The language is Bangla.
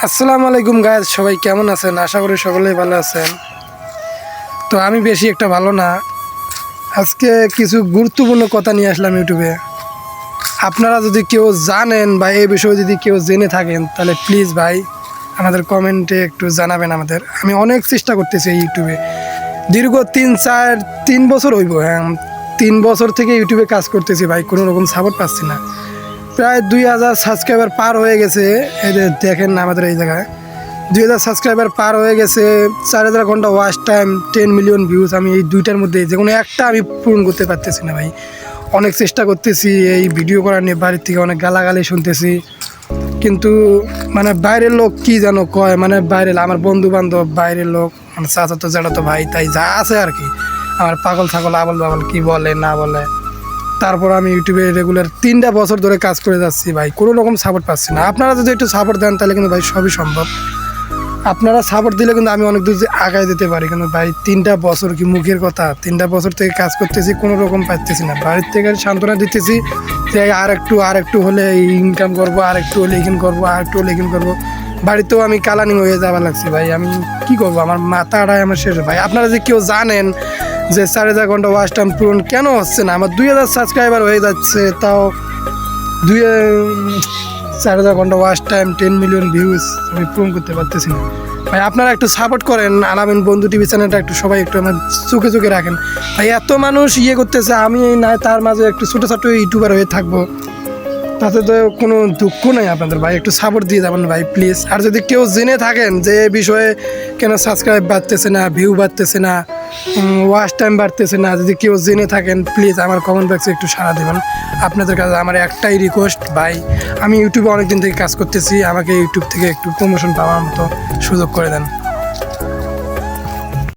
আসসালামু আলাইকুম গাইস, সবাই কেমন আছেন? আশা করি সকলেই ভালো আছেন। তো আমি বেশি একটা ভালো না। আজকে কিছু গুরুত্বপূর্ণ কথা নিয়ে আসলাম ইউটিউবে। আপনারা যদি কেউ জানেন বা এই বিষয়ে যদি কেউ জেনে থাকেন তাহলে প্লিজ ভাই আমাদের কমেন্টে একটু জানাবেন। আমি অনেক চেষ্টা করতেছি এই ইউটিউবে, দীর্ঘ 3 বছর হইব। হ্যাঁ, 3 বছর থেকে ইউটিউবে কাজ করতেছি ভাই, কোনো রকম সাপোর্ট পাচ্ছি না। প্রায় 2000 সাবস্ক্রাইবার পার হয়ে গেছে। এই যে দেখেন আমাদের এই জায়গায় 2000 সাবস্ক্রাইবার পার হয়ে গেছে, 4000 ঘন্টা ওয়াচ টাইম, 10 মিলিয়ন ভিউজ। আমি এই দুইটার মধ্যে যে কোনো একটা আমি পূরণ করতে পারতেছি না ভাই। অনেক চেষ্টা করতেছি এই ভিডিও করার নিয়ে, বাড়ির থেকে অনেক গালাগালি শুনতেছি, কিন্তু মানে বাইরের লোক কি যেন কয়, মানে বাইরের আমার বন্ধু বান্ধব, বাইরের লোক মানে চাচা তো জানো তো ভাই, তাই যা আছে আর কি আমার পাগল ছাগল আবল বাবল কি বলে না বলে। তারপর আমি ইউটিউবে রেগুলার 3টা বছর ধরে কাজ করে যাচ্ছি ভাই, কোনো রকম সাপোর্ট পাচ্ছি না। আপনারা যদি একটু সাপোর্ট দেন তাহলে কিন্তু ভাই সবই সম্ভব। আপনারা সাপোর্ট দিলে কিন্তু আমি অনেক দূর আগায় দিতে পারি, কিন্তু ভাই 3টা বছর কি মুখের কথা, 3টা বছর থেকে কাজ করতেছি, কোনো রকম পাচ্তেছি না। বাড়ির থেকে সান্ত্বনা দিতেছি যে আর একটু হলে ইনকাম করবো, আর একটু হলে এখান করবো, আর একটু হলে এখান করবো। বাড়িতেও আমি কালানি হয়ে যাওয়া লাগছি ভাই, আমি কি করবো, আমার মাথাটাই আমার শেষ ভাই। আপনারা যে কেউ জানেন যে 4000 ঘন্টা ওয়াচ টাইম পূরণ কেন হচ্ছে না, আমার 2000 সাবস্ক্রাইবার হয়ে যাচ্ছে, তাও 4000 ঘন্টা ওয়াচ টাইম, 10 মিলিয়ন ভিউজ আমি পূরণ করতে পারতেছি না ভাই। আপনারা একটু সাপোর্ট করেন, আলামিন বন্ধু টিভি চ্যানেলটা একটু সবাই একটু আমার চোখে চোখে রাখেন ভাই। এত মানুষ করতেছে, আমি না তার মাঝে একটু ছোটো ছোটো ইউটিউবার হয়ে থাকবো, তাতে তো কোনো দুঃখ নেই আপনাদের ভাই। একটু সাপোর্ট দিয়ে যাবেন ভাই প্লিজ। আর যদি কেউ জেনে থাকেন যে এ বিষয়ে কেন সাবস্ক্রাইব বাড়তেছে না, ভিউ বাড়তেছে না, ওয়াচ টাইম বাড়তেছে না, যদি কেউ জেনে থাকেন প্লিজ আমার কমেন্ট বক্সে একটু সাড়া দেবেন। আপনাদের কাছে আমার একটাই রিকোয়েস্ট ভাই, আমি ইউটিউবে অনেক দিন থেকে কাজ করতেছি, আমাকে ইউটিউব থেকে একটু প্রমোশন পাওয়ার মতো সুযোগ করে দেন।